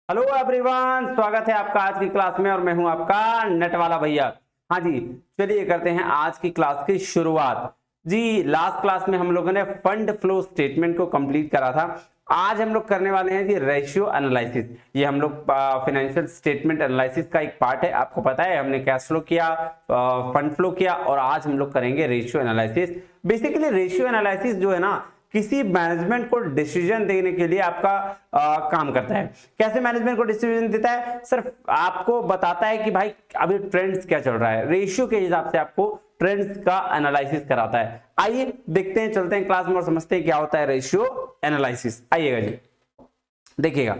Hello everyone, स्वागत है आपका आज की क्लास में और मैं हूं आपका नेट वाला भैया। हाँ जी, चलिए करते हैं आज की क्लास की शुरुआत। जी, लास्ट क्लास में हम लोगों ने फंड फ्लो स्टेटमेंट को कंप्लीट करा था। आज हम लोग करने वाले हैं जी रेशियो एनालिसिस। ये हम लोग फाइनेंशियल स्टेटमेंट एनालिसिस का एक पार्ट है। आपको पता है हमने कैश फ्लो किया, फंड फ्लो किया और आज हम लोग करेंगे ratio analysis. Basically ratio analysis जो है ना, किसी मैनेजमेंट को डिसीजन देने के लिए आपका काम करता है। कैसे मैनेजमेंट को डिसीजन देता है? सिर्फ आपको बताता है कि भाई अभी ट्रेंड्स क्या चल रहा है, रेशियो के हिसाब से आपको ट्रेंड्स का एनालिसिस कराता है। आइए देखते हैं, चलते हैं क्लास में और समझते हैं क्या होता है रेशियो एनालिसिस। आइएगा जी, देखिएगा।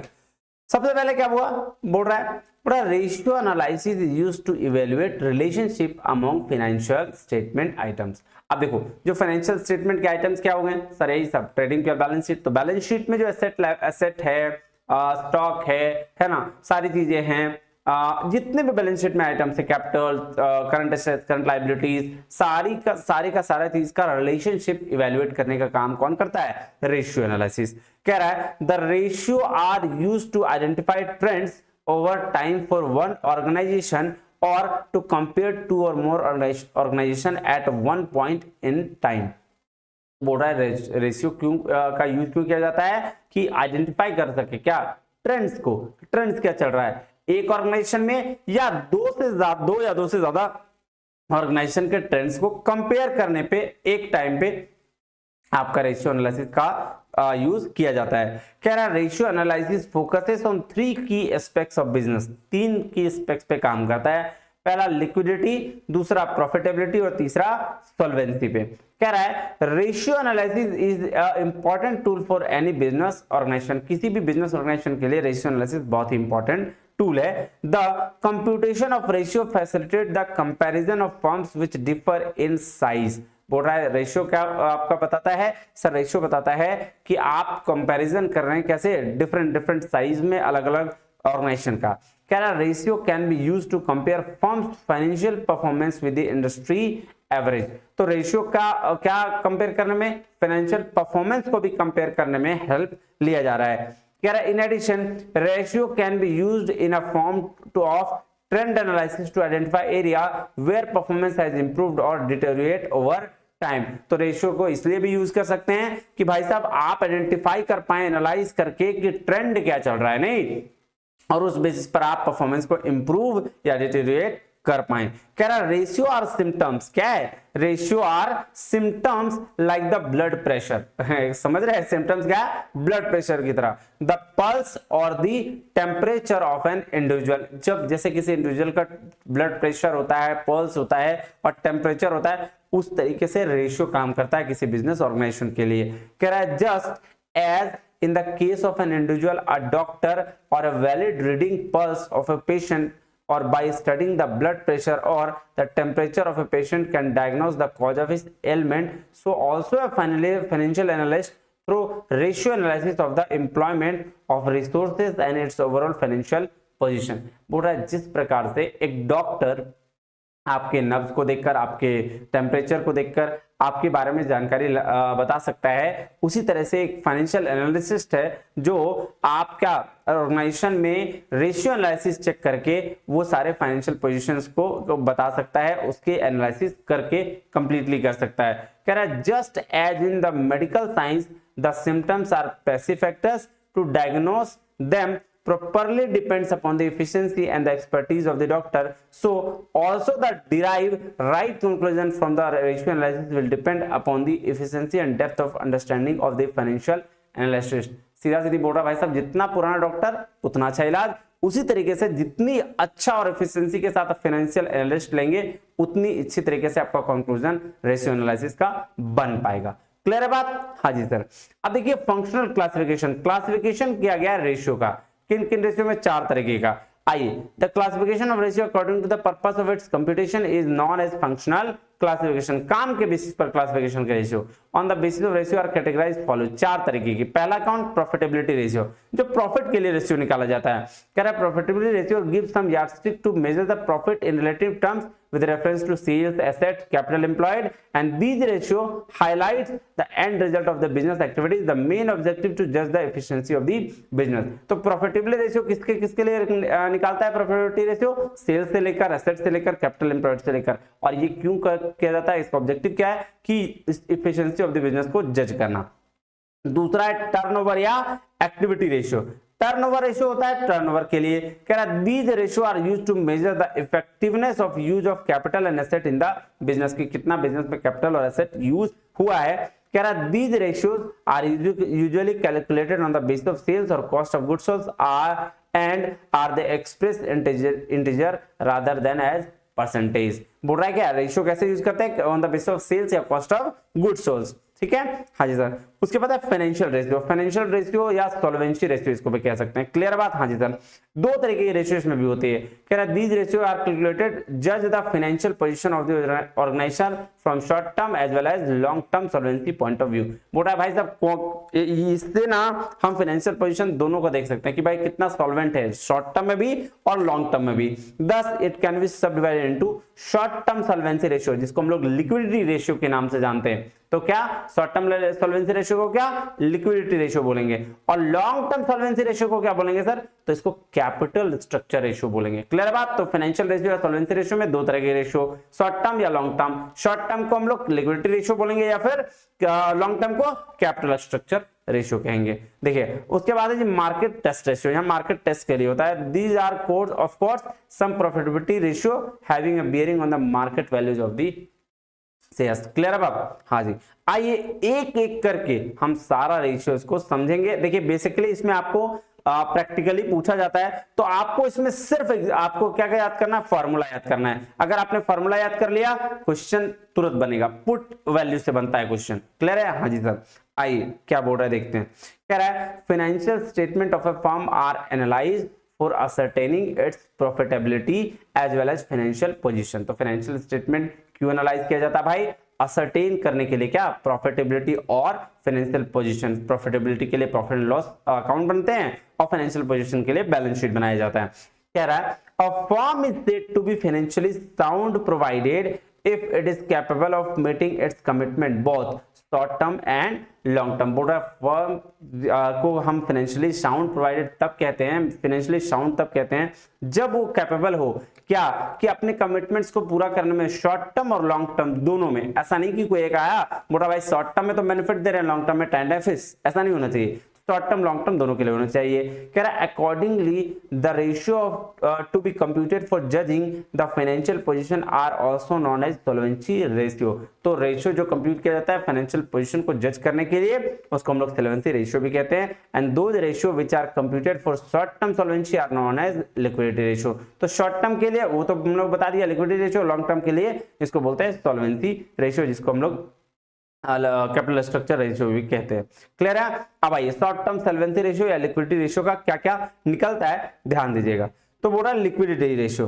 सबसे पहले क्या हुआ, बोल रहा है ratio analysis is used to evaluate relationship among financial statement items. अब देखो, जो फाइनेंशियल स्टेटमेंट के आइटम्स क्या हो गए सर? यही सब ट्रेडिंग का बैलेंस शीट। तो बैलेंस शीट में जो एसेट है, स्टॉक है ना, सारी चीजें हैं, जितने भी बैलेंस शीट में आइटम्स है, capital, current assets, current liabilities, सारी का सारा चीज का रिलेशनशिप इवैल्यूएट करने का काम कौन करता है? Ratio analysis. कह रहा है the ratio are used to identify trends over time for one organization or to compare two or more organization at one point in time। बोल रहा है रेशियो क्यों का यूज क्यों किया जाता है? कि आइडेंटिफाई कर सके क्या ट्रेंड्स को, ट्रेंड्स क्या चल रहा है एक ऑर्गेनाइजेशन में, या दो या दो से ज्यादा ऑर्गेनाइजेशन के ट्रेंड्स को कंपेयर करने पे एक टाइम पे आपका रेशियो एनालिसिस का यूज किया जाता है। कह रहा है रेशियो एनालिसिस फोकसेस ऑन 3 की एस्पेक्ट्स ऑफ बिजनेस। 3 की एस्पेक्ट्स पे काम करता है। पहला लिक्विडिटी, दूसरा प्रॉफिटेबिलिटी और तीसरा सॉल्वेंसी पे। कह रहा है ratio analysis is important tool for any business organisation. किसी भी बिजनेस ऑर्गेनाइजेशन के लिए रेशियो एनालिसिस बहुत ही इंपॉर्टेंट टूल है। The computation of ratio facilitate the comparison of firms which differ in size. बोल रहा है रेशियो क्या आपका बताता है सर? रेशियो बताता है कि आप कंपैरिजन कर रहे हैं कैसे, डिफरेंट साइज में अलग अलग ऑर्गेनाइजेशन का। कह रहा है ratio can be used to compare firm's financial performance with the industry average. तो रेशियो का क्या कंपेयर करने में? फाइनेंशियल परफॉर्मेंस को भी कंपेयर करने में हेल्प लिया जा रहा है। कह रहा है in addition ratio can be used in a form to of trend analysis to identify area where performance has improved और डिटेरियोरेट ओवर टाइम। तो रेशियो को इसलिए भी यूज कर सकते हैं कि भाई साहब आप आइडेंटिफाई कर पाए, एनालाइज करके कि ट्रेंड क्या चल रहा है, नहीं, और उस बेसिस पर आप परफॉर्मेंस को इंप्रूव या डिटेरियोरेट कर पाए। कह रहा रेशियो आर सिम्टम्स। क्या है? Ratio are symptoms like the blood pressure. समझ रहे हैं सिम्टम्स क्या है? ब्लड प्रेशर की तरह। द पल्स और the temperature of an individual. जब जैसे किसी इंडिविजुअल का ब्लड प्रेशर होता है, पल्स होता है और टेम्परेचर होता है, उस तरीके से रेशियो काम करता है किसी बिजनेस ऑर्गेनाइजेशन के लिए। कह रहा है just as in the case of an individual, a doctor or a valid reading pulse of a patient or by studying the blood pressure or the temperature of a patient can diagnose the cause of his ailment, so also a financial analyst through ratio analysis of the employment of resources and its overall financial position। बोल रहा है जिस प्रकार से एक doctor आपके नब्ज को देखकर, आपके टेम्परेचर को देखकर आपके बारे में जानकारी बता सकता है, उसी तरह से एक फाइनेंशियल एनालिसिस्ट है जो आपका ऑर्गेनाइजेशन में रेशियो एनालिसिस चेक करके वो सारे फाइनेंशियल पोजीशंस को बता सकता है, उसके एनालिसिस करके कंप्लीटली कर सकता है। कह रहा है just as in the medical science the symptoms are passive factors to diagnose them properly depends upon the efficiency and the expertise of the doctor, so also the derive right conclusion from the ratio analysis will depend upon the efficiency and depth of understanding of the financial analyst। सीधा सीधी बोल रहा भाई साहब, जितना पुराना doctor उतना अच्छा इलाज। उसी तरीके से जितनी अच्छा और एफिशिएंसी के साथ फाइनेंशियल एनालिस्ट लेंगे, उतनी अच्छी तरीके से आपका कंक्लूजन रेशियो एनालिसिस का बन पाएगा। क्लियर है बात? हाँ जी सर। अब देखिए फंक्शनल क्लासिफिकेशन किया गया है रेशियो का। किन किन रेशियो में? 4 तरीके का। आइए, the classification of ratio according to the purpose of its computation is known as functional classification. काम के बेसिस पर क्लासिफिकेशन के ratio on the basis of ratio are categorised follow. 4 तरीके की। पहला कौन? प्रॉफिटेबिलिटी रेशियो, जो प्रॉफिट के लिए रेशियो निकाला जाता है। कह रहा है profitability ratio gives some yardstick to measure the profit in relative terms with reference to sales, assets, capital employed, and these ratio highlights the end result of the business activities, the main objective to judge the efficiency of the business। तो profitability ratio किसके लिए निकालता है profitability ratio? Sales से लेकर, asset से लेकर, capital employed से लेकर। और ये क्यों किया जाता है? इसका ऑब्जेक्टिव क्या है कि इफिशिएंसी ऑफ द बिजनेस को जज करना। दूसरा है टर्नओवर या एक्टिविटी रेशियो। टर्नओवर रेशियो होता है टर्नओवर के लिए, कह रहा है these ratio are used to measure the effectiveness of use of capital and asset in the business, की कितना बिजनेस में कैपिटल और एसेट यूज हुआ है। कह रहा है these ratios are usually calculated on the basis of sales और cost of goods sold or they express integer rather than as percentage. बोल रहा है क्या रेशियो कैसे यूज करते हैं? On the basis of sales या कॉस्ट ऑफ गुड्स सोल्ड। ठीक है, हाँ जी सर। उसके बाद है फाइनेंशियल रेशियो। फाइनेंशियल रेशियो या सॉल्वेंसी रेशियो इसको भी कह सकते हैं। क्लियर बात? हाँ जी सर। दो तरीके की रेशियो इसमें भी होती है। कह रहा है दीज रेशियो आर कैलकुलेटेड जज the financial position of the organisation from short term as well as long term solvency point of view. बोल रहा है भाई साहब इससे ना हम फाइनेंशियल पोजीशन दोनों को देख सकते हैं कि भाई कितना सॉल्वेंट है, शॉर्ट टर्म में भी और लॉन्ग टर्म में भी। दस इट कैन बी सब divided into short term solvency ratio, जिसको हम लोग लिक्विडिटी रेशियो के नाम से जानते हैं। तो क्या शॉर्ट टर्म सॉल्वेंसी रेशियो को क्या लिक्विडिटी रेशियो बोलेंगे, और लॉन्ग टर्म सॉल्वेंसी रेशियो को क्या बोलेंगे सर? तो इसको कैपिटल स्ट्रक्चर रेशियो बोलेंगे। क्लियर बात? तो फाइनेंशियल रेशियो या सॉल्वेंसी रेशियो में दो तरह के रेशियो, शॉर्ट टर्म या लॉन्ग टर्म। शॉर्ट टर्म को हम लोग लिक्विडिटी रेशियो बोलेंगे या फिर लॉन्ग टर्म को कैपिटल स्ट्रक्चर रेशियो कहेंगे। देखिए उसके बाद है जी मार्केट टेस्ट रेशियो। यहाँ मार्केट टेस्ट के लिए होता है these are course of course some profitability ratio having a bearing on the market values of the shares. Clear है बाबा? हाँ जी। आइए एक एक करके हम सारा रेशियोज को समझेंगे। देखिए बेसिकली इसमें आपको प्रैक्टिकली पूछा जाता है, तो आपको इसमें सिर्फ आपको क्या क्या याद करना है? फॉर्मूला याद करना है। अगर आपने फॉर्मूला याद कर लिया क्वेश्चन तुरंत बनेगा, पुट वैल्यू से बनता है क्वेश्चन। क्लियर है? हाँ जी सर। आइए क्या बोल रहा है देखते हैं। कह रहा है financial statement of a firm are analysed for ascertaining its profitability as well as financial position. तो फाइनेंशियल स्टेटमेंट क्यों एनालाइज किया जाता है भाई? असरटेन करने के लिए क्या? प्रॉफिटेबिलिटी और फाइनेंशियल पोजीशन। प्रॉफिटेबिलिटी के लिए प्रॉफिट एंड लॉस अकाउंट बनते हैं और फाइनेंशियल पोजीशन के लिए बैलेंस शीट बनाया जाता है। कह रहा है a firm is said to be financially sound provided if it is capable of meeting its commitment both short term and long term। बोल रहा है फर्म को हम फाइनेंशियली साउंड प्रोवाइडेड तब कहते हैं, फाइनेंशियली साउंड तब कहते हैं जब वो कैपेबल हो क्या कि अपने कमिटमेंट्स को पूरा करने में शॉर्ट टर्म और लॉन्ग टर्म दोनों में। ऐसा नहीं कि कोई एक आया बोल रहा भाई शॉर्ट टर्म में तो बेनिफिट दे रहे हैं, लॉन्ग टर्म में टेंडर फीस, ऐसा नहीं होना चाहिए। शॉर्ट टर्म लॉन्ग टर्म दोनों के लिए होना चाहिए। कह रहा है accordingly the ratio to be computed for judging the financial position are also known as solvency ratio. तो रेशियो जो कंप्यूट किया जाता है फाइनेंशियल पोजीशन को जज करने के लिए उसको हम लोग सॉल्वेंसी रेशियो भी कहते हैं। And those ratio which are computed for short term solvency are known as liquidity ratio. तो शॉर्ट टर्म के लिए वो तो हम लोग बता दिया लिक्विडिटी रेशियो, लॉन्ग टर्म के लिए इसको बोलते हैं सॉल्वेंसी रेशियो, जिसको हम लोग कैपिटल स्ट्रक्चर रेशियो भी कहते हैं। क्लियर है? अब आइए शॉर्ट टर्म सॉल्वेंसी रेशियो या लिक्विडिटी रेशियो का क्या क्या निकलता है ध्यान दीजिएगा। तो बोल रहा है लिक्विडिटी रेशियो।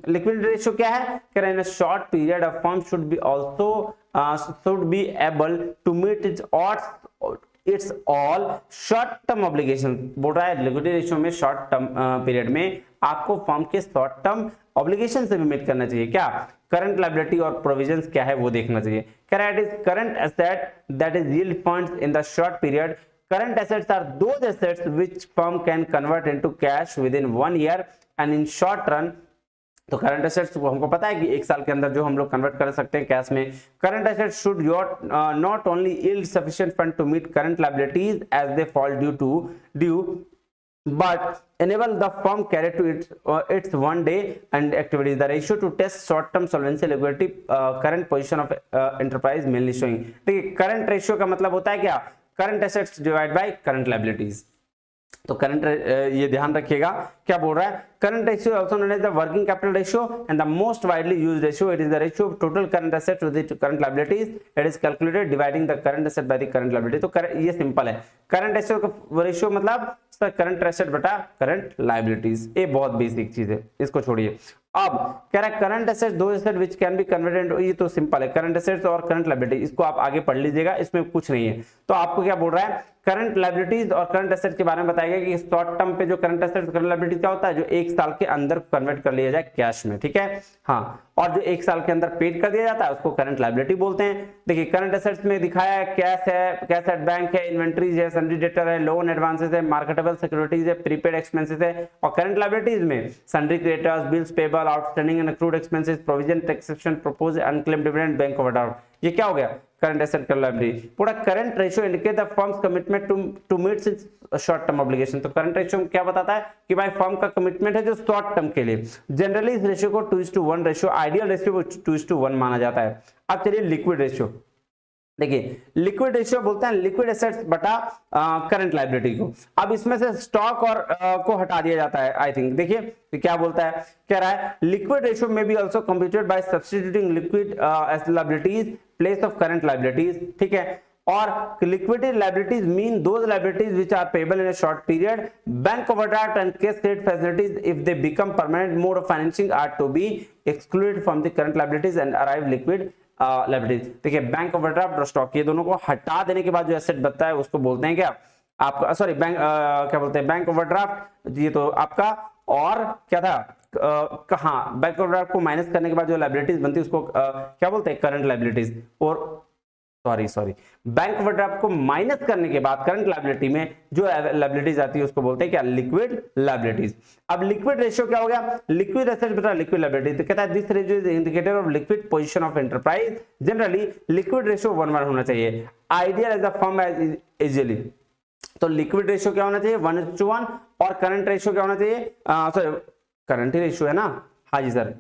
लिक्विडिटी रेशियो क्या है? कह रहे हैं short period of firm should be also should be able to meet its all short term obligation. बोल रहा है लिक्विडिटी रेशियो में शॉर्ट टर्म पीरियड में आपको फर्म के शॉर्ट टर्म ऑब्लिगेशन से भी मीट करना चाहिए। क्या? करंट लायबिलिटी और प्रोविजंस क्या है वो देखना चाहिए। Current is current asset that is yield funds in the short period. Current assets are those assets which firm can convert into cash with in 1 year and in short run. तो current assets को हमको पता है कि एक साल के अंदर जो हम लोग कन्वर्ट कर सकते हैं कैश में। Current assets should not only yield sufficient fund to meet current liabilities as they fall due but enable the firm carry to its one day and activities. The ratio to test short term solvency liquidity current position of enterprise mainly showing। देखिए current ratio का मतलब होता है क्या? Current assets divide by current liabilities. तो current ये ध्यान रखिएगा क्या बोल रहा है। Current ratio also known as the working capital ratio and the most widely used ratio. It is the ratio of total current asset with the current liabilities. It is calculated dividing the current asset by the current liability. तो ये simple है। Current asset का ratio मतलब sir current asset बटा current liabilities. ये बहुत basic चीज है, इसको छोड़िए। अब कह रहा है करंट एसेट दो asset which can be converted. ये तो सिंपल है, करंट एसेट्स और करंट लायबिलिटी, इसको आप आगे पढ़ लीजिएगा, इसमें कुछ नहीं है। तो आपको क्या बोल रहा है करंट लायबिलिटीज और करंट एसेट के बारे में बताया गया कि शॉर्ट टर्म पे जो करंट एसेट करंट लायबिलिटी क्या होता है, जो एक साल के अंदर कन्वर्ट कर लिया जाए कैश में, ठीक है। हाँ, और जो एक साल के अंदर पेड कर दिया जाता है उसको करंट लायबिलिटी बोलते हैं। देखिए करंट एसेट्स में दिखाया है कैश है, कैश एट बैंक है, इन्वेंट्रीज है, सन्ड्री डेटर है, लोन एडवांसेस है, मार्केटेबल सिक्योरिटीज है, प्रीपेड एक्सपेंसेस है। और करंट लायबिलिटीज में sundry creditors, bills payable, outstanding and accrued expenses, provision, taxation, proposed unclaimed dividend, bank overdraft. ये क्या हो गया, करंट एसेट करंट लायबिलिटी। पूरा current ratio indicate the firm's commitment to meet its short term obligation. तो current ratio क्या बताता है कि भाई फर्म का कमिटमेंट है जो शॉर्ट टर्म के लिए। जनरली इस रेशियो को 2:1 रेशियो, आइडियल रेशियो को 2:1 माना जाता है। अब चलिए लिक्विड रेशियो देखिए, लिक्विड रेशियो बोलते हैं लिक्विड एसेट्स बटा करंट लायबिलिटी को। अब इसमें से स्टॉक और को हटा दिया जाता है आई थिंक। देखिए तो क्या बोलता है, कह रहा है लिक्विड रेशियो में be also computed bye substituting liquid liabilities place of current liabilities, ठीक है। और liquidity liabilities mean those liabilities which are payable in a short period. Bank overdraft and cash credit facilities, if they become permanent mode of financing, are to be excluded from the current liabilities and arrive liquid liabilities. देखिए bank overdraft और stock ये दोनों को हटा देने के बाद जो एसेट बनता है उसको बोलते हैं क्या आपका, सॉरी बैंक क्या बोलते हैं, बैंक ओवरड्राफ्ट ये तो आपका, और क्या था कहाँ बैंक ओवरड्राफ्ट को माइनस करने के बाद जो लायबिलिटीज बनती है उसको क्या बोलते हैं, करंट लायबिलिटीज। और सॉरी बैंक ओवरड्राफ्ट को माइनस करने के बाद करंट लायबिलिटी में जो लायबिलिटीज आती है उसको बोलते हैं क्या, लिक्विड लायबिलिटीज। अब लिक्विड रेशियो क्या हो गया, लिक्विड एसेट बटा लिक्विड लायबिलिटी। तो कहता है this ratio is indicator of liquid position of enterprise. Generally liquid ratio 1:1 होना चाहिए, ideal as a firm as easily. तो लिक्विड रेशियो क्या होना चाहिए 1:1, और करंट रेशियो क्या होना चाहिए, सॉरी करंट ही रेशियो है ना, हाँ जी सर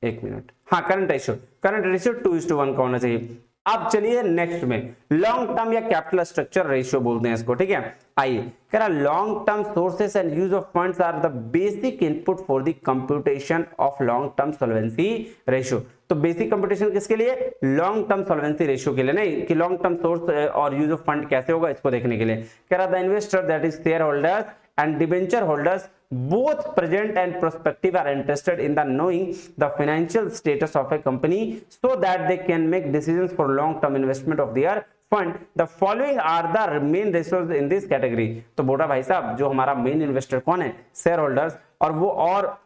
एक मिनट, हाँ करंट रेशियो 2:1 का होना चाहिए। अब चलिए नेक्स्ट में लॉन्ग टर्म या कैपिटल स्ट्रक्चर रेशियो बोलते हैं इसको, ठीक है। आइए कह रहा long term sources and use of funds are the basic input for the computation of long term solvency ratio. तो बेसिक कंप्यूटेशन किसके लिए, लॉन्ग टर्म सॉल्वेंसी रेशियो के लिए, नहीं कि लॉन्ग टर्म सोर्स और यूज ऑफ फंड कैसे होगा इसको देखने के लिए। कह रहा the investor that is share holders and debenture holders both present and prospective are interested in the knowing the financial status of a company so that they can make decisions for long term investment of their fund. The following are the main ratios in this category. तो बोला भाई साहब जो हमारा main investor कौन है, share holders, और वो और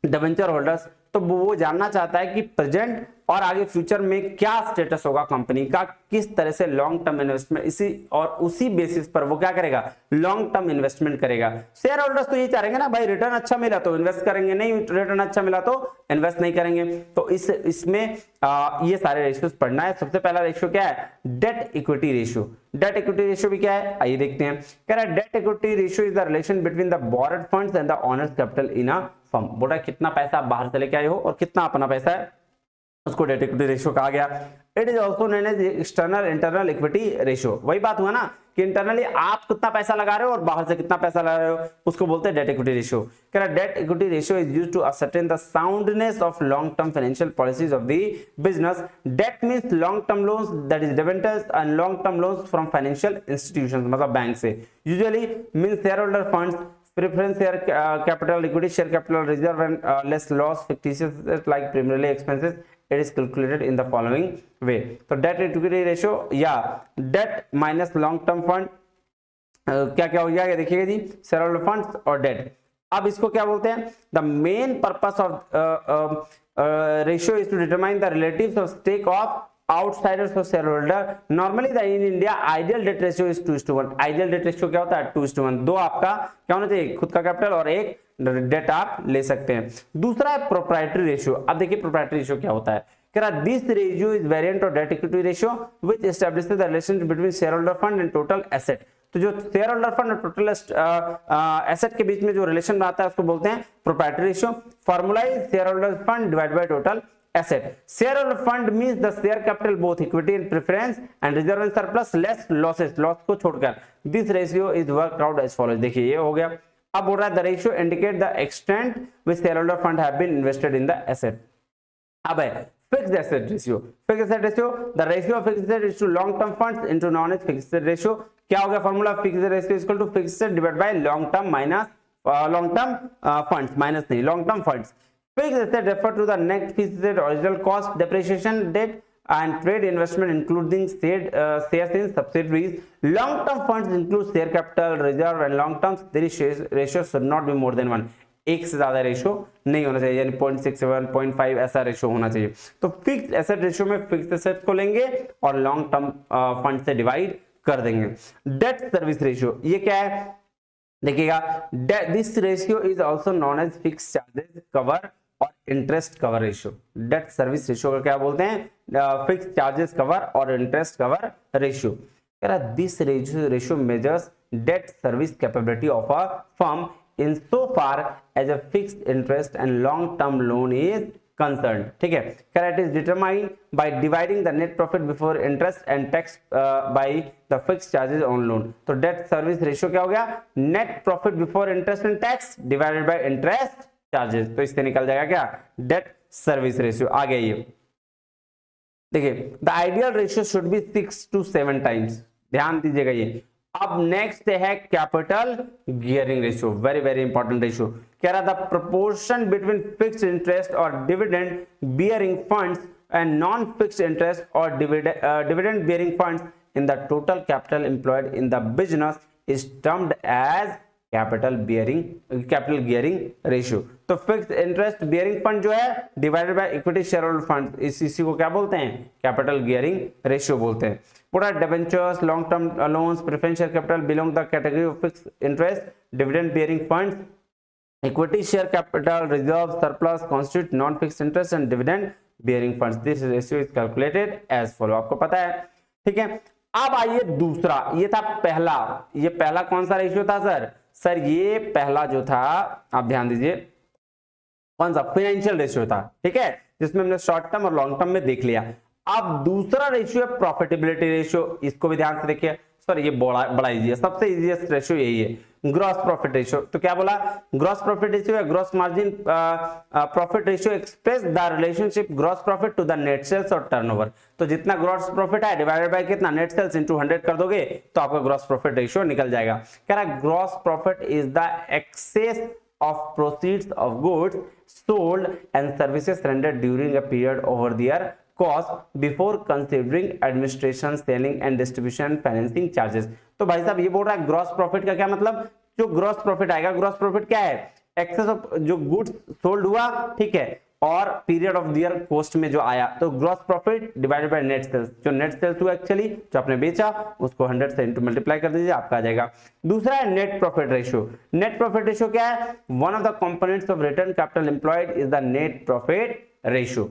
डिबेंचर होल्डर्स, तो वो जानना चाहता है कि प्रेजेंट और आगे फ्यूचर में क्या स्टेटस होगा कंपनी का, किस तरह से लॉन्ग टर्म इन्वेस्टमेंट इसी और उसी बेसिस पर वो क्या करेगा, लॉन्ग टर्म इन्वेस्टमेंट करेगा। शेयर होल्डर्स तो ये चाहेंगे ना भाई रिटर्न अच्छा मिला तो इन्वेस्ट करेंगे, नहीं रिटर्न अच्छा मिला तो इन्वेस्ट नहीं करेंगे। तो इसमें ये सारे रेशियोज पढ़ना है। सबसे पहला रेशियो क्या है, date equity ratio. Date equity ratio भी क्या है आइए देखते हैं। कह रहा है date equity ratio is the relation between the borrowed funds and the owners capital in a firm. बोला कितना पैसा बाहर से लेके आए हो और कितना अपना पैसा है उसको डेट इक्विटी रेशियो कहा गया। It is also known as external internal equity ratio. वही बात हुआ ना कि इंटरनली आप कितना पैसा लगा रहे हो और बाहर से कितना पैसा लगा रहे हो उसको बोलते हैं डेट इक्विटी रेशियो। कह रहा debt equity ratio is used to ascertain the soundness of long term financial policies of the business. Debt means long term loans that is debentures and long term loans from financial institutions, मतलब bank से। Usually means share holder funds, preference share capital, equity share capital, reserve and less loss, fictitious like primarily expenses. It is calculated in the following way. तो debt equity ratio या debt minus long term fund क्या क्या हो जाएगा देखिएगा जी, shareholder funds और debt। अब इसको क्या बोलते हैं, the main purpose of ratio is to determine the relatives of stake of outsiders or shareholder. Normally the in India ideal debt ratio is 2:1. Ideal debt ratio क्या होता है 2:1। दो आपका क्या होना चाहिए, खुद का कैपिटल और एक डेट आप ले सकते हैं। दूसरा है प्रोप्राइटरी रेशियो। अब देखिए प्रोप्राइटरी रेशियो क्या होता है, कह रहा this ratio is variant of date equity ratio which establishes the relationship between shareholder fund and total asset. तो जो शेयर होल्डर फंड और टोटल एसेट के बीच में जो रिलेशन बनाता है उसको बोलते हैं proprietary ratio. Formula is share holder fund divide by total asset. Shareholder fund means the share capital both equity and preference and reserve and surplus less losses, loss को छोड़कर। This ratio is worked out as follows। देखिए ये हो गया। अब बोल रहा है the ratio indicate the extent which shareholder fund have been invested in the asset। अब है fixed asset ratio। Fixed asset ratio, the ratio of fixed asset is to long term funds into non fixed asset ratio। क्या हो गया formula, fixed ratio is equal to fixed asset divided by long term minus long term funds, minus नहीं long term funds। Fixed asset refer to the net fixed asset original cost, depreciation, debt and trade investment including shares in subsidiaries. Long term funds include share capital, reserve and long term. The ratio should not be more than 1. एक से ज्यादा ratio नहीं होना चाहिए, यानी 0.67, 0.5 ऐसा ratio होना चाहिए। तो फिक्स्ड एसेट रेशो में फिक्स्ड एसेट को लेंगे और लॉन्ग टर्म फंड से डिवाइड कर देंगे। डेट सर्विस रेशियो ये क्या है देखिएगा, this ratio is also known as fixed charges cover और interest cover ratio. Debt service ratio का क्या बोलते हैं, फिक्स्ड चार्जेस कवर और इंटरेस्ट कवर रेशियो। कह रहा this ratio measures debt service capability of a firm in so far as a fixed interest and long term loan is concerned। ठीक है, it is determined by dividing the net profit before interest and tax by the fixed charges on loan। तो debt service ratio क्या हो गया, net profit before interest and tax divided by interest charges। तो इससे निकल जाएगा क्या, debt service ratio आ गया ये। देखिए the ideal ratio should be 6 to 7 times, ध्यान दीजिएगा ये। अब नेक्स्ट है capital gearing ratio, very very important ratio. कह रहा था प्रोपोर्शन बिटवीन फिक्स्ड इंटरेस्ट और dividend bearing funds and non fixed interest और dividend bearing funds in the total capital employed in the business is termed as capital gearing ratio. तो fixed interest bearing fund जो है divided by equity share holder fund, इसी को क्या बोलते हैं, capital gearing ratio बोलते हैं। पूरा debentures, long term loans, preference share capital belong the category of fixed interest, dividend bearing funds, equity share capital, reserve, surplus constitute non fixed interest and dividend bearing funds. This ratio is calculated as follow, आपको पता है। ठीक है, अब आइए दूसरा, ये था पहला, ये पहला कौन सा रेशियो था सर ये पहला जो था, आप ध्यान दीजिए, कौन सा, फाइनेंशियल रेशियो था। ठीक है, जिसमें हमने शॉर्ट टर्म और लॉन्ग टर्म में देख लिया। अब दूसरा रेशियो है प्रॉफिटेबिलिटी रेशियो, इसको भी ध्यान से देखिए सर, ये बड़ा इजी है, सबसे इजीएस्ट रेशियो यही है, ग्रॉस प्रॉफिट रेशियो। तो क्या बोला, ग्रॉस प्रॉफिट रेशियो है gross margin profit ratio express the relationship gross profit to the net sales और टर्नओवर। तो जितना ग्रॉस प्रॉफिट है डिवाइडेड बाय कितना, नेट सेल्स इनटू 100 कर दोगे तो आपका ग्रॉस प्रॉफिट रेशियो निकल जाएगा। कह रहा gross profit is the excess of proceeds of goods sold and services rendered during a period over their cost before considering administration, selling and distribution financing charges। तो भाई साहब ये बोल रहा है ग्रॉस प्रॉफिट का क्या मतलब, जो ग्रॉस प्रॉफिट आएगा, ग्रॉस प्रॉफिट क्या है, एक्सेस ऑफ जो गुड्स सोल्ड हुआ, ठीक है, और पीरियड ऑफ दियर कॉस्ट में जो आया, तो gross profit divided by net sales, जो नेट सेल्स हुआ एक्चुअली जो आपने बेचा उसको 100 से इनटू मल्टीप्लाई कर दीजिए, आपका आ जाएगा। दूसरा है net profit ratio. Net profit ratio क्या है, one of the components of return capital employed is the net profit ratio.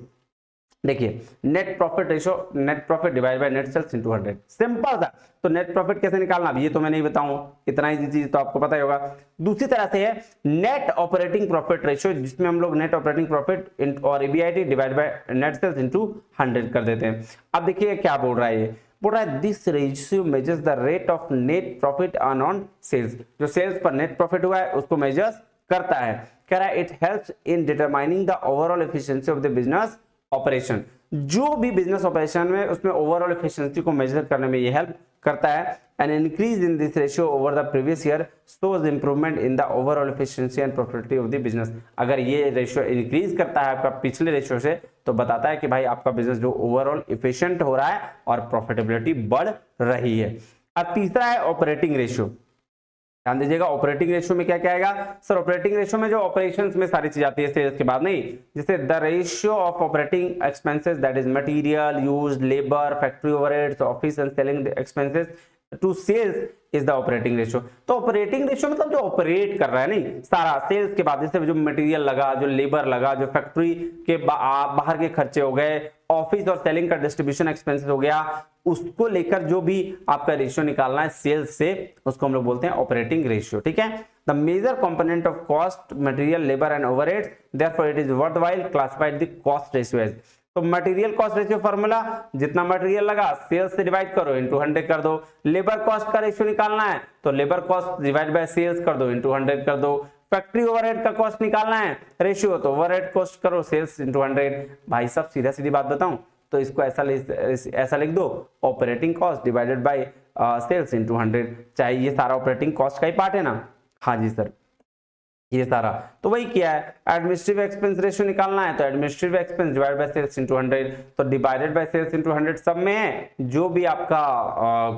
देखिए net profit ratio, net profit divide by net sales into 100, simple था। तो नेट प्रॉफिट कैसे निकालना, ये तो मैं नहीं बताऊं, इतना ही चीज तो आपको पता ही होगा। दूसरी तरह से है नेट ऑपरेटिंग प्रॉफिट रेशियो, जिसमें हम लोग नेट ऑपरेटिंग प्रॉफिट और EBIT divide by net sales into 100 कर देते हैं। अब देखिए क्या बोल रहा है, ये बोल रहा है this ratio measures the rate of net profit earn on sales, जो सेल्स पर नेट प्रॉफिट हुआ है उसको मेजर्स करता है। कह रहा है it helps in determining the overall efficiency of the business operation, जो भी बिजनेस ऑपरेशन में उसमें ओवरऑल एफिशिएंसी को मेजर करने में ये हेल्प करता है। An increase in this ratio over the previous year shows improvement in the overall efficiency and profitability of the business. अगर ये रेशियो इंक्रीज करता है आपका पिछले रेशियो से, तो बताता है कि भाई आपका बिजनेस जो ओवरऑल एफिशिएंट हो रहा है और प्रॉफिटेबिलिटी बढ़ रही है। अब तीसरा है ऑपरेटिंग रेशियो, ध्यान दीजिएगा ऑपरेटिंग रेशियो में क्या क्या आएगा सर, ऑपरेटिंग रेशियो में जो ऑपरेशंस में सारी चीज आती है सेल्स के बाद नहीं, जैसे the ratio of operating expenses that is material used, labour, factory overheads, office and selling expenses to sales is the operating ratio. तो ऑपरेटिंग रेशियो मतलब जो ऑपरेट कर रहा है नहीं सारा सेल्स के बाद, जैसे जो मटेरियल लगा, जो लेबर लगा, जो फैक्ट्री के बाहर के खर्चे हो गए, ऑफिस और सेलिंग का डिस्ट्रीब्यूशन एक्सपेंसेस हो गया, उसको लेकर जो भी आपका रेशियो निकालना है सेल्स से, उसको हम लोग बोलते हैं ऑपरेटिंग रेशियो। ठीक है, the major component of cost material, labour and overheads, therefore it is worthwhile classified the cost ratio as. तो मटेरियल कॉस्ट रेशियो फार्मूला, जितना मटेरियल लगा सेल्स से डिवाइड करो इनटू 100 कर दो। लेबर कॉस्ट का रेशियो निकालना है तो labour cost divide by sales कर दो इनटू 100 कर दो। फैक्ट्री ओवरहेड का कॉस्ट निकालना है रेशियो, तो ओवरहेड कॉस्ट करो सेल्स इनटू 100। भाई सब सीधा सीधी बात बताऊं तो इसको ऐसा लिख दो, operating cost divided by sales into 100। चाहे ये सारा ऑपरेटिंग कॉस्ट का ही पार्ट है ना। हाँ जी सर, ये सारा तो वही किया है, एडमिनिस्ट्रेटिव एक्सपेंस रेशियो निकालना है तो administrative expense divide by sales into 100, तो डिवाइडेड बाय सेल्स इनटू 100 सब में है, जो भी आपका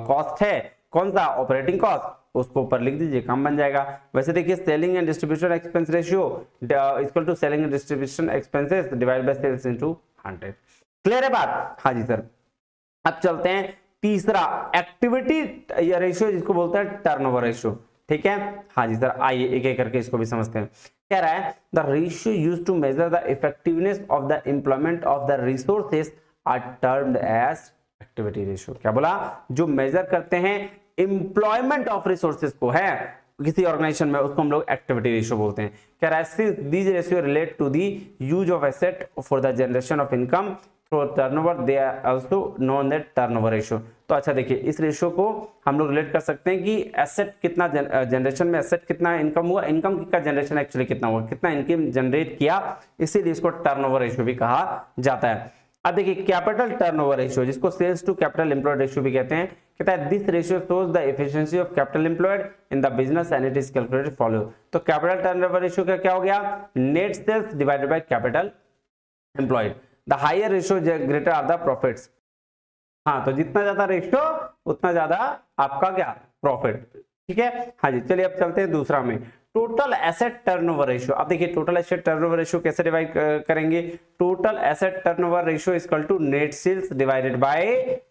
कॉस्ट है कौन सा ऑपरेटिंग कॉस्ट उसको ऊपर लिख दीजिए, काम बन जाएगा। वैसे देखिए selling and distribution expense ratio equal to selling and distribution expenses divide by sales into 100। Clear है बात? हाँ जी सर। अब चलते हैं तीसरा एक्टिविटी या रेशियो जिसको बोलते हैं टर्नओवर रेशियो, ठीक है। हाँ जी सर, आइए एक एक करके इसको भी समझते हैं। कह रहा है the ratio used to measure the effectiveness of the employment of the resources are termed as activity ratio. क्या बोला? जो मेजर करते हैं एम्प्लॉयमेंट ऑफ रिसोर्सेस को है किसी ऑर्गेनाइजेशन में, उसको हम लोग एक्टिविटी रेशियो बोलते हैं। कह रहा है since these ratio relate to the use of asset for the generation of income through turnover, they are also known that turnover ratio. तो अच्छा देखिए इस रेशियो को हम लोग रिलेट कर सकते हैं कि एसेट कितना जनरेशन में एसेट कितना इनकम हुआ, इनकम का जनरेशन एक्चुअली कितना हुआ, कितना इनकम जनरेट किया, इसीलिए इसको टर्नओवर रेशियो भी कहा जाता है। अब देखिए कैपिटल टर्नओवर रेशियो जिसको sales to capital employed ratio भी कहते हैं, कहता है this ratio shows the efficiency of capital employed in the business and it is calculated follow. तो कैपिटल टर्नओवर रेशियो का क्या हो गया? Net sales divided by capital employed, the higher ratio greater are the profits. हाँ तो जितना ज्यादा ratio उतना ज्यादा आपका क्या प्रॉफिट, ठीक है। हाँ जी चलिए अब चलते हैं दूसरा में टोटल एसेट टर्नओवर रेशियो। अब देखिए टोटल एसेट टर्नओवर रेशियो कैसे डिवाइड करेंगे? Total asset turnover ratio is equal to net sales divided by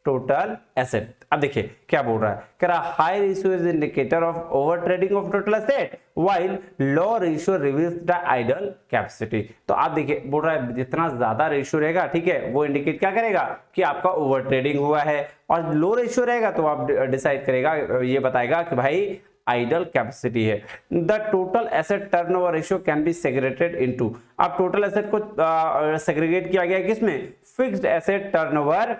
total asset. अब देखिए क्या बोल रहा है, कह रहा high ratio is indicator of over trading of total asset while low ratio reveals the idle capacity. तो आप देखिए बोल रहा है जितना ज्यादा रेशियो रहेगा, ठीक है, वो इंडिकेट क्या करेगा कि आपका ओवर ट्रेडिंग हुआ है, और लो रेशियो रहेगा तो आप डिसाइड करेगा, ये बताएगा कि भाई आइडल कैपेसिटी है। The total asset turnover ratio can be segregated into, अब टोटल एसेट को सेग्रीगेट किया गया किसमें? फिक्स्ड एसेट टर्नओवर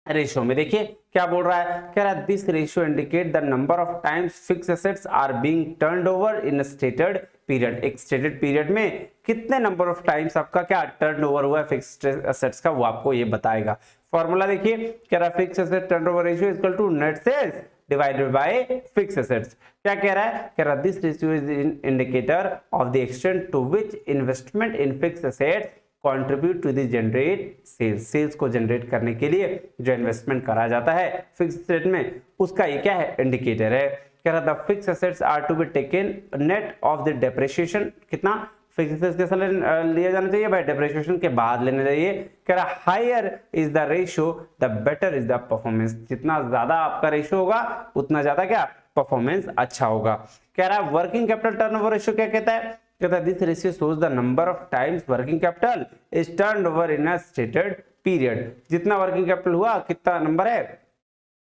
रेशियो में। देखिए क्या बोल रहा है, कह रहा है this ratio indicate the number of times fixed assets are being turned over in a stated period. एक स्टेटेड पीरियड में कितने नंबर ऑफ टाइम्स आपका क्या टर्न ओवर हुआ है फिक्स्ड एसेट्स का, वो आपको ये बताएगा। फॉर्मूला देखिए, कह रहा है fixed asset turnover ratio is equal to net sales divided by fixed assets. क्या कह रहा है? कह रहा है this ratio is indicator of the extent to which investment in fixed assets contribute to the generate sales. Sales को generate करने के लिए जो इन्वेस्टमेंट करा जाता है फिक्स्ड एसेट में, उसका ये क्या है? इंडिकेटर है। कह रहा the fixed assets are to be taken net of the depreciation, कितना फिक्स्ड एसेट्स के साथ लिया जाना चाहिए भाई? डेप्रिसिएशन के बाद लेना चाहिए। कह रहा higher is the ratio the better is the performance, जितना ज्यादा आपका रेशियो होगा उतना ज्यादा क्या परफॉर्मेंस अच्छा होगा। कह रहा है वर्किंग कैपिटल टर्नओवर रेशियो क्या कहता है? कहता है this ratio shows the number of times working capital is turned over in a stated period. जितना वर्किंग कैपिटल हुआ कितना नंबर है,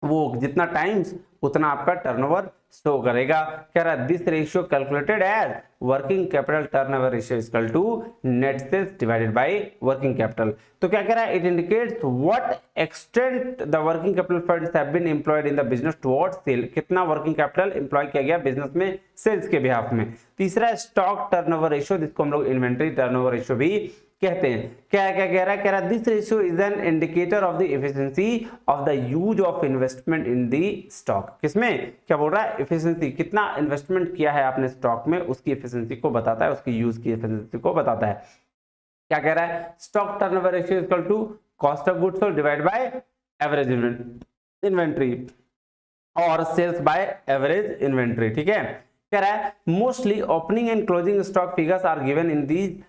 वो जितना टाइम्स उतना आपका टर्नओवर शो करेगा। कह रहा है this ratio calculated as working capital turnover ratio is equal to net sales divided by working capital. तो क्या कह रहा है? It indicates what extent the working capital funds have been employed in the business towards sale, कितना working capital employ किया गया business में sales के बिहाफ में। तीसरा स्टॉक टर्नओवर रेशियो जिसको हम लोग इन्वेंटरी टर्नओवर रेशियो भी कहते हैं। क्या क्या कह रहा है? कह रहा है this ratio is an indicator of the efficiency of the use of investment in the stock. किसमें? क्या बोल रहा है? एफिशिएंसी, कितना इन्वेस्टमेंट किया है आपने स्टॉक में उसकी एफिशिएंसी को बताता है, उसकी यूज की एफिशिएंसी को बताता है। क्या कह रहा है? Stock turnover ratio is equal to cost of goods sold divide by average inventory और सेल्स बाय एवरेज इन्वेंट्री, ठीक है। कह रहा है mostly opening and closing stock figures are given in these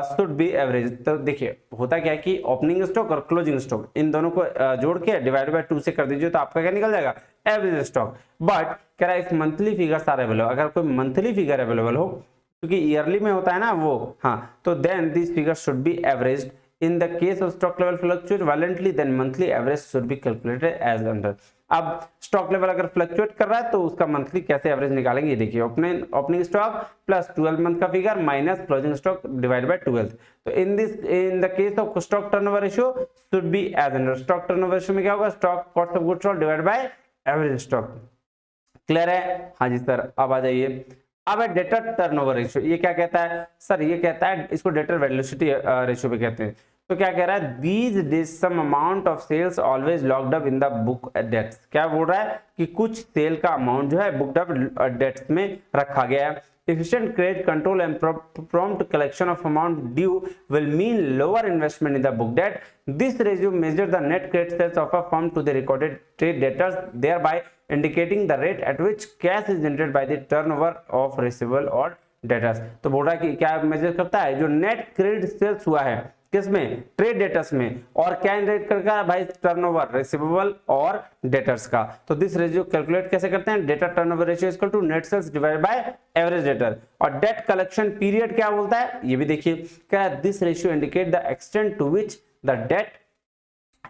should be average. तो देखिए होता क्या है कि ओपनिंग स्टॉक और क्लोजिंग स्टॉक इन दोनों को जोड़ के डिवाइड बाय 2 से कर दीजिए तो आपका क्या निकल जाएगा? Average stock. बट कह रहा है if monthly figures are available, अगर कोई मंथली फिगर अवेलेबल हो, क्योंकि ईयरली में होता है ना वो, हाँ, तो then this figures should be averaged. In the case of stock level fluctuate violently, then monthly average should be calculated as under। अब स्टॉक लेवल अगर फ्लक्चुएट कर रहा है तो उसका मंथली कैसे एवरेज निकालेंगे? ये देखिए ओपनिंग स्टॉक प्लस 12 मंथ का figure minus closing stock divide by 12। तो in the case of stock turnover ratio should be as under. Stock turnover ratio में क्या होगा? Stock cost of goods sold divide by average stock. Clear है? हाँ जी sir, अब आ जाइए। अब है डेटर टर्नओवर रेशियो। ये क्या कहता है सर? ये कहता है इसको डेटर वेलोसिटी रेशियो भी कहते हैं। तो क्या कह रहा है? These days some amount of sales always locked up in the book debts. क्या बोल रहा है कि कुछ सेल का अमाउंट जो है बुकड अप डेट्स में रखा गया है। Efficient credit control and prompt collection of amount due will mean lower investment in the book debt. This ratio measures the net credit sales of a firm to the recorded trade debtors, thereby indicating the rate at which cash is generated by the turnover of receivable or debtors. तो बोल रहा है कि क्या major करता है, जो net credit sales हुआ है किसमें, ट्रेड डेटर्स में, और क्या जनरेट करता है भाई, टर्नओवर, रिसीवेबल और डेटर्स का। तो दिस रेशियो कैलकुलेट कैसे करते हैं, debtor turnover ratio equal to net sales divided by average debtor. और डेट कलेक्शन पीरियड क्या बोलता है, ये भी देखिए, क्या this ratio indicate the extent to which the debt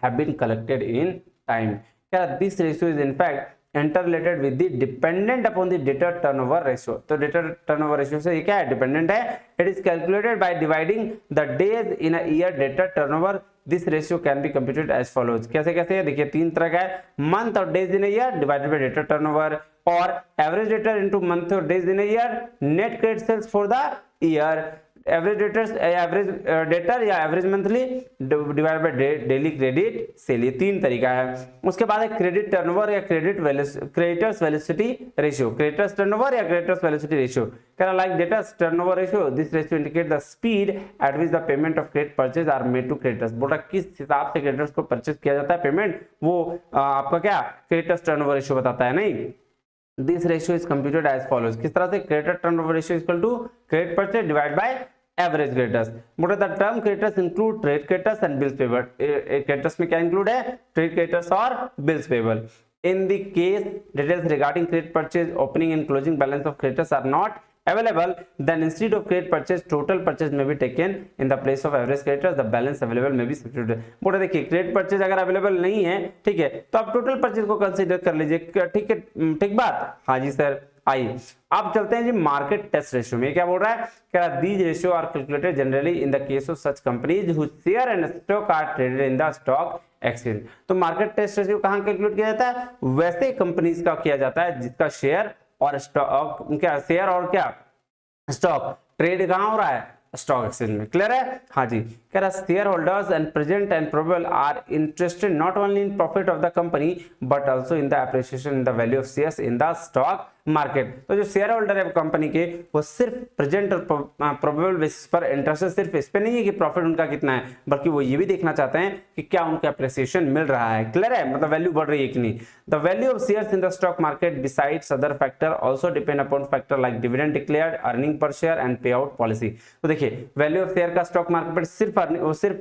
have been collected in time. क्या this ratio is in fact interrelated with the dependent upon the debtor turnover ratio। तो debtor turnover ratio से ये क्या है, dependent है। It is calculated by dividing the days in a year debtor turnover। This ratio can be computed as follows। कैसे कैसे है, देखिए तीन तरह का है, मंथ और days in a year divided by debtor turnover, और एवरेज डेटर इनटू मंथ और days in a year, net credit sales for the year, average debtors, average debtor या average monthly divided by daily credit sale. ये तीन तरीका है। उसके बाद है क्रेडिट टर्नओवर या creditors velocity ratio, creditors turnover या creditors velocity ratio. Can like debtors turnover ratio, this ratio indicate the speed eight which the payment of credit purchase are made to creditors. बोल रहा किस हिसाब से creditors को purchase किया जाता है पेमेंट, वो आपका क्या क्रेडिटर्स टर्नओवर रेशियो बताता है। नहीं, this ratio is computed as follows. किस तरह से, creditor turnover ratio equal to credit purchase divide by average creditors. बोल रहा था term creditors include trade creditors and bills payable. Creditors में क्या इंक्लूड है, ट्रेड क्रेडिटर्स और bills payable. In the case details regarding credit purchase, opening and closing balance of creditors are not available, then instead of credit purchase, total purchase may be taken in the place of average creditors, the balance available may be substituted। बोल रहे देखिए credit purchase अगर available नहीं है, ठीक है, तो आप टोटल परचेज को कंसीडर कर लीजिए। ठीक है, ठीक बात, हाँ जी सर। आइए अब चलते हैं जी मार्केट टेस्ट रेशियो में। क्या बोल रहा है, क्या these ratio are calculated generally in the case of such companies whose share and stock are traded in the stock exchange. तो मार्केट टेस्ट रेशियो कहां कैलकुलेट किया जाता है, वैसे कंपनीज का किया जाता है जिसका शेयर और स्टॉक, क्या शेयर और क्या स्टॉक ट्रेड कहां हो रहा है, स्टॉक एक्सचेंज में। क्लियर है, हाँ जी। कह रहा share holders and present and probable are interested not only in profit of the company but also in the appreciation in the value of shares in the stock market. तो जो share holder है company के, वो सिर्फ present और probable basis पर interested सिर्फ इस पे नहीं है कि प्रॉफिट उनका कितना है, बल्कि वो ये भी देखना चाहते हैं कि क्या उनको अप्रिसिएशन मिल रहा है। क्लियर है, मतलब वैल्यू बढ़ रही है कि नहीं। The value of shares in the stock market besides other factor also depend upon factor like dividend declared, earning per share and पे आउट पॉलिसी। तो देखिए वैल्यू ऑफ शेयर का स्टॉक मार्केट पर सिर्फ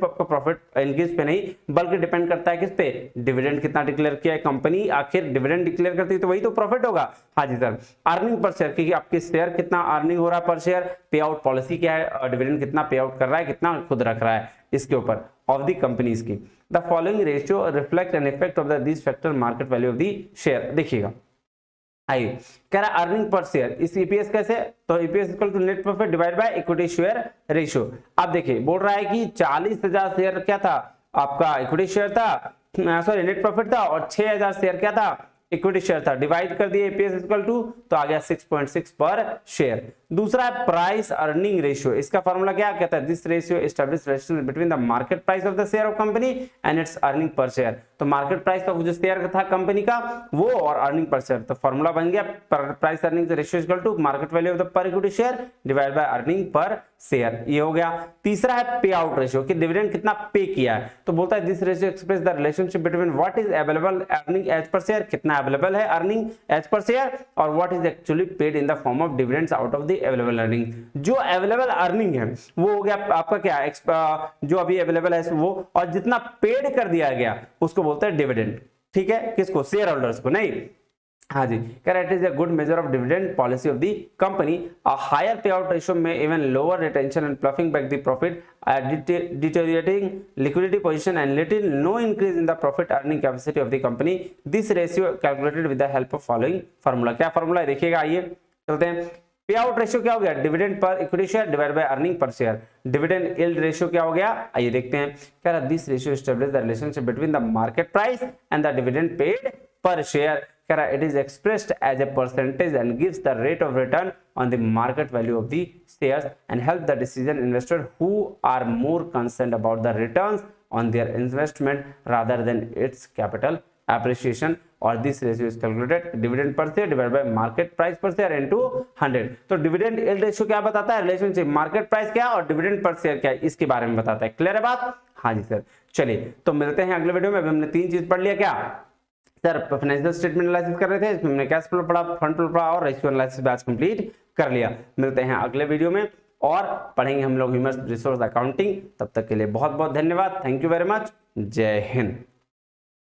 आपका प्रॉफिट इंक्रीज पे नहीं, बल्कि डिपेंड करता है किस पे, डिविडेंड कितना डिक्लेयर किया है कंपनी, आखिर डिविडेंड डिक्लेयर करती है तो वही तो प्रॉफिट होगा। हाँ जी सर। अर्निंग पर शेयर, क्योंकि आपके शेयर कितना अर्निंग हो रहा है पर शेयर, पे आउट पॉलिसी क्या है, डिविडेंड कितना पे आउट कर रहा है, कितना खुद रख रहा है, इसके ऊपर ऑफ द कंपनीज की। The following ratio reflect an effect of the this factor market value of the share. देखिएगा, आइए कह रहा अर्निंग पर शेयर, इस ईपीएस कैसे, तो EPS equal to net profit divide by equity share ratio. अब देखिए बोल रहा है कि 40,000 शेयर क्या था आपका, इक्विटी शेयर था, सॉरी नेट प्रॉफिट था, और 6,000 शेयर क्या था, इक्विटी शेयर था। डिवाइड कर दिए ईपीएस इक्वल टू, तो आ गया 6.6 पर शेयर। दूसरा है प्राइस अर्निंग रेशियो। इसका फॉर्मूला क्या कहता है, this ratio establish relation between the market price of the share of company and it's earning per share. तो मार्केट प्राइस का जो शेयर था कंपनी का वो और अर्निंग पर शेयर, तो फॉर्मूला बन गया price earning ratio equal to market value of the per equity share divide by earning per share. ये हो गया। तीसरा है पे आउट रेशियो, कि डिविडेंड कितना पे किया है। तो बोलता है this ratio express the relationship between what is available earning as per share, कितना अवेलेबल है अर्निंग एज पर शेयर, और what is actually paid in the form of dividends out of the available earning. जो available earning है वो हो गया आपका क्या, जो अभी अवेलेबल है वो, और जितना पेड कर दिया गया उसको बोलते हैं डिविडेंड। ठीक है, किसको, शेयर होल्डर्स को, नहीं। हाँ जी, it is a good measure of dividend policy of the company. A higher pay out ratio में even lower retention and ploughing back the profit, deteriorating liquidity position and little no increase in the profit earning capacity of the company. This ratio calculated with the help of following formula। क्या formula है देखिएगा, आइए चलते हैं। पे out ratio क्या हो गया, dividend per equity share divide by earning per share. Dividend yield ratio क्या हो गया, आइए देखते हैं। कह रहा this ratio establish the relationship between the market price and the dividend paid पर शेयर। कह रहा it is expressed as a percentage and gives the rate of return on the market value of the shares and help the decision investor who are more concerned about the returns on their investment rather than its capital appreciation। और this ratio is calculated dividend per share divide bye market price पर share into 100। तो dividend yield ratio क्या बताता है, relationship market price क्या और dividend per share क्या है, इसके बारे में बताता है। क्लियर है बात? हाँ जी सर। चलिए तो मिलते हैं अगले वीडियो में। अभी हमने 3 चीज पढ़ लिया क्या सर, फाइनेंशियल स्टेटमेंट एनालिसिस कर रहे थे, इसमें हमने कैश फ्लो पढ़ा, फंड फ्लो पढ़ा और रेशियो एनालिसिस भी आज कंप्लीट कर लिया। मिलते हैं अगले वीडियो में और पढ़ेंगे हम लोग ह्यूमन रिसोर्स अकाउंटिंग। तब तक के लिए बहुत बहुत धन्यवाद। Thank you very much. जय हिंद।